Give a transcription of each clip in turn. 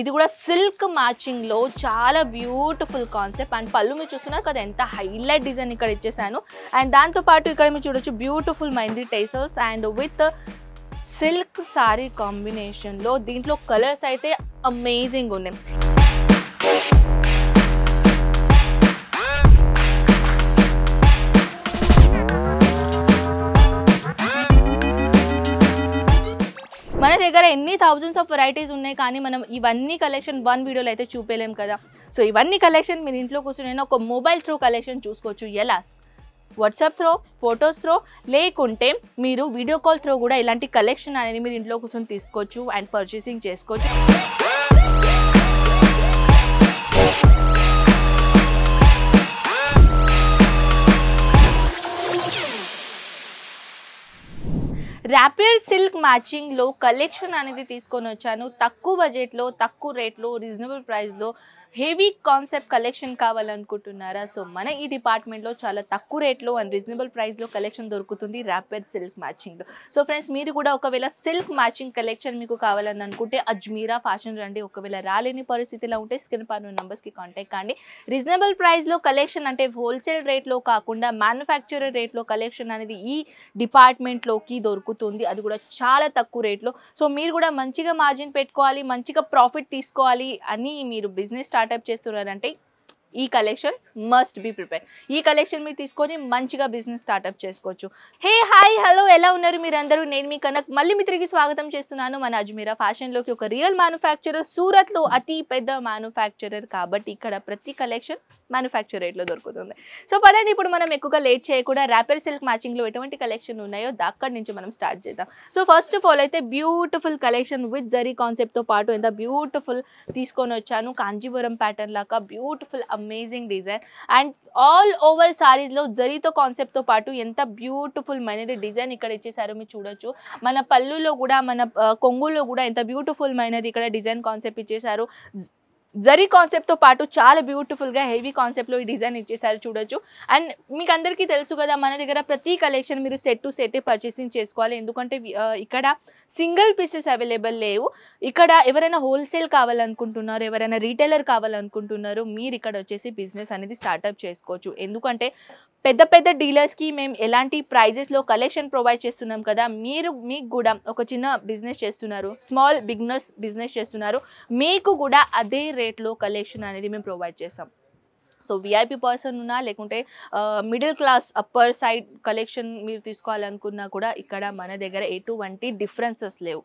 ఇది కూడా silk matching లో చాలా బ్యూటిఫుల్ కాన్సెప్ట్ అండ్ పళ్ళు మీరు చూస్తున్నారు కదా ఎంత హైలైట్ డిజైన్ ఇక్కడ ఇచ్చేసాను అండ్ దాంతో పాటు ఇక్కడ మీరు చూడొచ్చు beautiful mehndi tassels and with silk sari combination లో దీంట్లో కలర్స్ అయితే అమేజింగ్ ఉన్నాయి. మన దగ్గర ఎన్ని థౌజండ్స్ ఆఫ్ వెరైటీస్ ఉన్నాయి కానీ మనం ఇవన్నీ కలెక్షన్ వన్ వీడియోలో అయితే చూపేలేం కదా. సో ఇవన్నీ కలెక్షన్ మీరు ఇంట్లో కూర్చొని ఒక మొబైల్ త్రూ కలెక్షన్ చూసుకోవచ్చు. ఎలా వాట్సాప్ త్రో, ఫొటోస్ త్రో, లేకుంటే మీరు వీడియో కాల్ త్రో కూడా ఇలాంటి కలెక్షన్ అనేది మీరు ఇంట్లో కూర్చొని తీసుకోవచ్చు అండ్ పర్చేసింగ్ చేసుకోవచ్చు. ర్యాపిడ్ సిల్క్ మ్యాచింగ్లో కలెక్షన్ అనేది తీసుకొని వచ్చాను. తక్కువ బడ్జెట్లో, తక్కువ రేట్లో, రీజనబుల్ ప్రైస్లో హెవీ కాన్సెప్ట్ కలెక్షన్ కావాలనుకుంటున్నారా? సో మన ఈ డిపార్ట్మెంట్లో చాలా తక్కువ రేట్లో అండ్ రీజనబుల్ ప్రైస్లో కలెక్షన్ దొరుకుతుంది ర్యాపిడ్ సిల్క్ మ్యాచింగ్లో. సో ఫ్రెండ్స్ మీరు కూడా ఒకవేళ సిల్క్ మ్యాచింగ్ కలెక్షన్ మీకు కావాలని అనుకుంటే అజ్మీరా ఫ్యాషన్ రండి. ఒకవేళ రాలేని పరిస్థితిలో ఉంటే స్క్రీన్ పైన నెంబర్స్కి కాంటాక్ట్ కండి. రీజనబుల్ ప్రైస్లో కలెక్షన్ అంటే హోల్సేల్ రేట్లో కాకుండా మ్యానుఫ్యాక్చరర్ రేట్లో కలెక్షన్ అనేది ఈ డిపార్ట్మెంట్లోకి దొరుకుతుంది, అది కూడా చాలా తక్కువ రేట్లో. సో మీరు కూడా మంచిగా మార్జిన్ పెట్టుకోవాలి, మంచిగా ప్రాఫిట్ తీసుకోవాలి అని మీరు బిజినెస్ స్టార్ట్అప్ చేస్తున్నారంటే ఈ కలెక్షన్ మస్ట్ బి ప్రిపేర్. ఈ కలెక్షన్ మీరు తీసుకొని మంచిగా బిజినెస్ స్టార్ట్అప్ చేసుకోవచ్చు. హే హాయ్ హలో ఎలా ఉన్నారు మీరందరూ? నేను మీ కనక్ మళ్ళీ మీ తిరిగి స్వాగతం చేస్తున్నాను మన అజ్మీరా ఫ్యాషన్లోకి. ఒక రియల్ మ్యానుఫ్యాక్చరర్, సూరత్లో అతి పెద్ద మ్యానుఫ్యాక్చరర్ కాబట్టి ఇక్కడ ప్రతి కలెక్షన్ మ్యానుఫ్యాక్చర్ రేట్లో దొరుకుతుంది. సో పదండి ఇప్పుడు మనం ఎక్కువగా లేట్ చేయకుండా ర్యాపిడ్ సిల్క్ మ్యాచింగ్లో ఎటువంటి కలెక్షన్ ఉన్నాయో అక్కడి నుంచి మనం స్టార్ట్ చేద్దాం. సో ఫస్ట్ ఆఫ్ ఆల్ అయితే బ్యూటిఫుల్ కలెక్షన్ విత్ జరీ కాన్సెప్ట్తో పాటు ఎంత బ్యూటిఫుల్ తీసుకొని వచ్చాను. కాంజీవరం ప్యాటర్న్ లాగా beautiful amazing design and all over సారీస్లో జరీతో కాన్సెప్ట్తో పాటు ఎంత బ్యూటిఫుల్ మైనది డిజైన్ ఇక్కడ ఇచ్చేసారో మీరు చూడొచ్చు. మన పళ్ళులో కూడా మన కొంగుల్లో కూడా ఎంత బ్యూటిఫుల్ మైనది ఇక్కడ డిజైన్ కాన్సెప్ట్ ఇచ్చేసారు. జరీ కాన్సెప్ట్తో పాటు చాలా బ్యూటిఫుల్గా హెవీ కాన్సెప్ట్లో ఈ డిజైన్ ఇచ్చేసారు చూడొచ్చు. అండ్ మీకు అందరికీ తెలుసు కదా మన దగ్గర ప్రతి కలెక్షన్ మీరు సెట్ టు సెట్ పర్చేసింగ్ చేసుకోవాలి, ఎందుకంటే ఇక్కడ సింగిల్ పీసెస్ అవైలబుల్ లేవు. ఇక్కడ ఎవరైనా హోల్సేల్ కావాలనుకుంటున్నారు, ఎవరైనా రీటైలర్ కావాలనుకుంటున్నారు, మీరు ఇక్కడ వచ్చేసి బిజినెస్ అనేది స్టార్ట్అప్ చేసుకోవచ్చు. ఎందుకంటే పెద్ద పెద్ద డీలర్స్కి మేము ఎలాంటి ప్రైజెస్లో కలెక్షన్ ప్రొవైడ్ చేస్తున్నాం కదా, మీకు కూడా ఒక చిన్న బిజినెస్ చేస్తున్నారు, స్మాల్ బిగినర్స్ బిజినెస్ చేస్తున్నారు, మీకు కూడా అదే రేట్లో కలెక్షన్ అనేది మేము ప్రొవైడ్ చేస్తాం. సో విఐపి పర్సన్ ఉన్నా లేకుంటే middle class upper side collection మీరు తీసుకోవాలనుకున్నా కూడా ఇక్కడ మన దగ్గర ఎటువంటి డిఫరెన్సెస్ లేవు.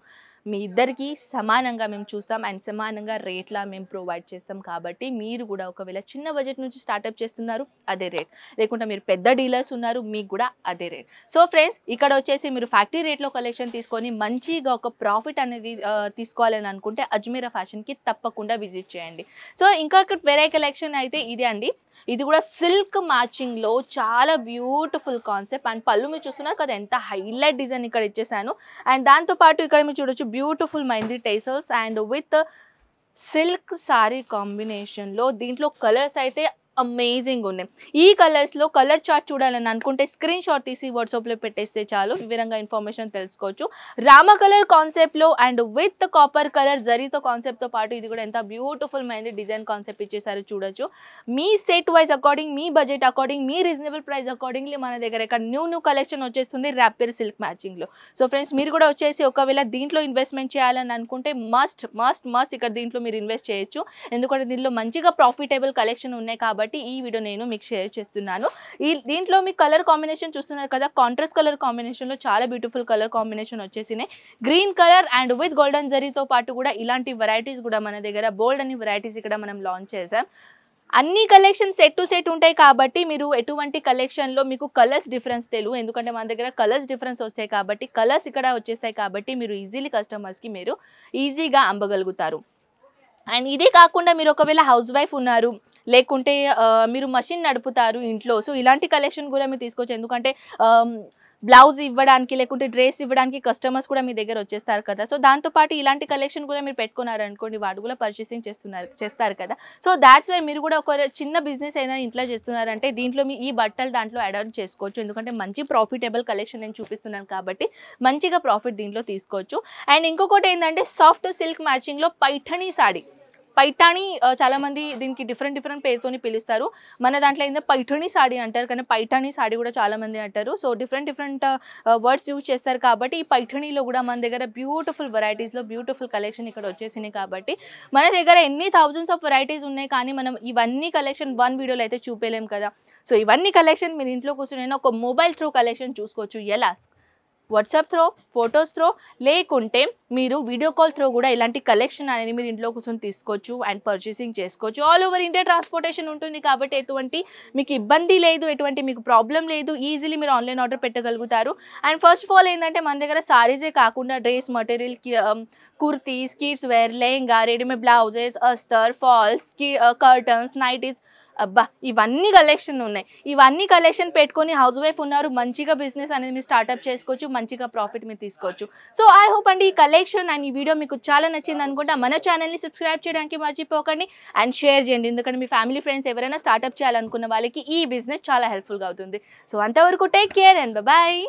మీ ఇద్దరికి సమానంగా మేము చూస్తాం అండ్ సమానంగా రేట్లా మేము ప్రొవైడ్ చేస్తాం. కాబట్టి మీరు కూడా ఒకవేళ చిన్న బడ్జెట్ నుంచి స్టార్ట్అప్ చేస్తున్నారు అదే రేట్, లేకుంటే మీరు పెద్ద డీలర్స్ ఉన్నారు మీకు కూడా అదే రేట్. సో ఫ్రెండ్స్ ఇక్కడ వచ్చేసి మీరు ఫ్యాక్టరీ రేట్లో కలెక్షన్ తీసుకొని మంచిగా ఒక ప్రాఫిట్ అనేది తీసుకోవాలని అనుకుంటే అజ్మీరా ఫ్యాషన్కి తప్పకుండా విజిట్ చేయండి. సో ఇంకా వేరే కలెక్షన్ అయితే ఇది అండి. ఇది కూడా సిల్క్ మ్యాచింగ్లో చాలా బ్యూటిఫుల్ కాన్సెప్ట్ అండ్ పళ్ళు మీరు చూస్తున్నారు కదా ఎంత హైలైట్ డిజైన్ ఇక్కడ ఇచ్చేసాను. అండ్ దాంతోపాటు ఇక్కడ మీరు చూడొచ్చు beautiful mehndi tassels and with silk sari కాంబినేషన్లో దీంట్లో కలర్స్ అయితే అమేజింగ్ ఉన్నాయి. ఈ కలర్స్లో కలర్ చార్ట్ చూడాలని అనుకుంటే స్క్రీన్ షాట్ తీసి వాట్సాప్లో పెట్టేస్తే చాలు, వివరంగా ఇన్ఫర్మేషన్ తెలుసుకోవచ్చు. రామ కలర్ కాన్సెప్ట్లో అండ్ విత్ కాపర్ కలర్ జరీతో కాన్సెప్ట్తో పాటు ఇది కూడా ఎంత బ్యూటిఫుల్ మైంది డిజైన్ కాన్సెప్ట్ ఇచ్చేసారు చూడొచ్చు. మీ సెట్ వైజ్ అకార్డింగ్, మీ బడ్జెట్ అకార్డింగ్, మీ రీజనబుల్ ప్రైస్ అకార్డింగ్లీ మన దగ్గర ఇక్కడ న్యూ కలెక్షన్ వచ్చేస్తుంది ర్యాపిడ్ సిల్క్ మ్యాచింగ్లో. సో ఫ్రెండ్స్ మీరు కూడా వచ్చేసి ఒకవేళ దీంట్లో ఇన్వెస్ట్మెంట్ చేయాలని అనుకుంటే మస్ట్ ఇక్కడ దీంట్లో మీరు ఇన్వెస్ట్ చేయొచ్చు, ఎందుకంటే దీంట్లో మంచిగా ప్రాఫిటబుల్ కలెక్షన్ ఉన్నాయి కాబట్టి ఈ వీడియో నేను మీకు షేర్ చేస్తున్నాను. దీంట్లో మీ కలర్ కాంబినేషన్ చూస్తున్నారు కదా, కాంట్రాస్ట్ కలర్ కాంబినేషన్లో చాలా బ్యూటిఫుల్ కలర్ కాంబినేషన్ వచ్చేసినాయి. Green colour and with golden జరీతో పాటు కూడా ఇలాంటి వెరైటీస్ కూడా మన దగ్గర బోల్డ్ అని వెరైటీస్ ఇక్కడ మనం లాంచ్ చేసాం. అన్ని కలెక్షన్ సెట్ టు సెట్ ఉంటాయి కాబట్టి మీరు ఎటువంటి కలెక్షన్లో మీకు కలర్స్ డిఫరెన్స్ తెలియదు, ఎందుకంటే మన దగ్గర కలర్స్ డిఫరెన్స్ వస్తాయి కాబట్టి కలర్స్ ఇక్కడ వచ్చేస్తాయి కాబట్టి మీరు ఈజీలీ కస్టమర్స్కి మీరు ఈజీగా అమ్మగలుగుతారు. అండ్ ఇదే కాకుండా మీరు ఒకవేళ హౌస్ వైఫ్ ఉన్నారు, లేకుంటే మీరు మషిన్ నడుపుతారు ఇంట్లో, సో ఇలాంటి కలెక్షన్ కూడా మీరు తీసుకోవచ్చు. ఎందుకంటే బ్లౌజ్ ఇవ్వడానికి లేకుంటే డ్రెస్ ఇవ్వడానికి కస్టమర్స్ కూడా మీ దగ్గర వచ్చేస్తారు కదా, సో దాంతోపాటు ఇలాంటి కలెక్షన్ కూడా మీరు పెట్టుకున్నారు అనుకోండి, వాడు కూడా పర్చేసింగ్ చేస్తారు కదా. సో దాట్స్ వై మీరు కూడా ఒక చిన్న బిజినెస్ అయినా ఇంట్లో చేస్తున్నారంటే దీంట్లో మీ ఈ బట్టలు దాంట్లో యాడ్ ఆన్ చేసుకోవచ్చు, ఎందుకంటే మంచి ప్రాఫిటబుల్ కలెక్షన్ నేను చూపిస్తున్నాను కాబట్టి మంచిగా ప్రాఫిట్ దీంట్లో తీసుకోవచ్చు. అండ్ ఇంకొకటి ఏంటంటే సాఫ్ట్ సిల్క్ మ్యాచింగ్లో పైఠనీ సాడీ, పైఠాణి చాలా మంది దీనికి డిఫరెంట్ పేరుతోని పిలుస్తారు. మన దాంట్లో ఏందో పైఠాణి సాడీ అంటారు, కానీ పైఠాణి సాడీ కూడా చాలా మంది అంటారు. సో డిఫరెంట్ వర్డ్స్ యూజ్ చేస్తారు. కాబట్టి ఈ పైఠాణిలో కూడా మన దగ్గర బ్యూటిఫుల్ వెరైటీస్లో బ్యూటిఫుల్ కలెక్షన్ ఇక్కడ వచ్చేసినాయి. కాబట్టి మన దగ్గర ఎన్ని థౌజండ్స్ ఆఫ్ వెరైటీస్ ఉన్నాయి, కానీ మనం ఇవన్నీ కలెక్షన్ వన్ వీడియోలో అయితే చూపలేం కదా. సో ఇవన్నీ కలెక్షన్ మీరు ఇంట్లో కూర్చొని ఒక మొబైల్ త్రూ కలెక్షన్ చూసుకోవచ్చు. ఎలా? వాట్సాప్ త్రో, ఫొటోస్ త్రో, లేకుంటే మీరు వీడియో కాల్ త్రో కూడా ఇలాంటి కలెక్షన్ అనేది మీరు ఇంట్లో కూర్చొని తీసుకోవచ్చు అండ్ పర్చేసింగ్ చేసుకోవచ్చు. ఆల్ ఓవర్ ఇండియా ట్రాన్స్పోర్టేషన్ ఉంటుంది. కాబట్టి ఎటువంటి మీకు ఇబ్బంది లేదు, ఎటువంటి మీకు ప్రాబ్లం లేదు. ఈజీలీ మీరు ఆన్లైన్ ఆర్డర్ పెట్టగలుగుతారు. అండ్ ఫస్ట్ ఆఫ్ ఆల్ ఏంటంటే మన దగ్గర సారీసే కాకుండా dress material, kurtis, kids wear, lehenga, readymade blouses, అస్తర్, ఫాల్స్, కర్టన్స్, నైటీస్, అబ్బా ఇవన్నీ కలెక్షన్ ఉన్నాయి. ఇవన్నీ కలెక్షన్ పెట్టుకొని హౌస్ వైఫ్ ఉన్నారు, మంచిగా బిజినెస్ అనేది మీరు స్టార్ట్అప్ చేసుకోవచ్చు, మంచిగా ప్రాఫిట్ మీరు తీసుకోవచ్చు. సో ఐ హోప్ అండి ఈ కలెక్షన్ అండ్ ఈ వీడియో మీకు చాలా నచ్చింది అనుకుంటా. మన ఛానల్ని సబ్స్క్రైబ్ చేయడానికి మర్చిపోకండి అండ్ షేర్ చేయండి. ఎందుకంటే మీ ఫ్యామిలీ ఫ్రెండ్స్ ఎవరైనా స్టార్ట్అప్ చేయాలనుకున్న వాళ్ళకి ఈ బిజినెస్ చాలా హెల్ప్ఫుల్గా అవుతుంది. సో అంతవరకు టేక్ కేర్ అండ్ బాయ్.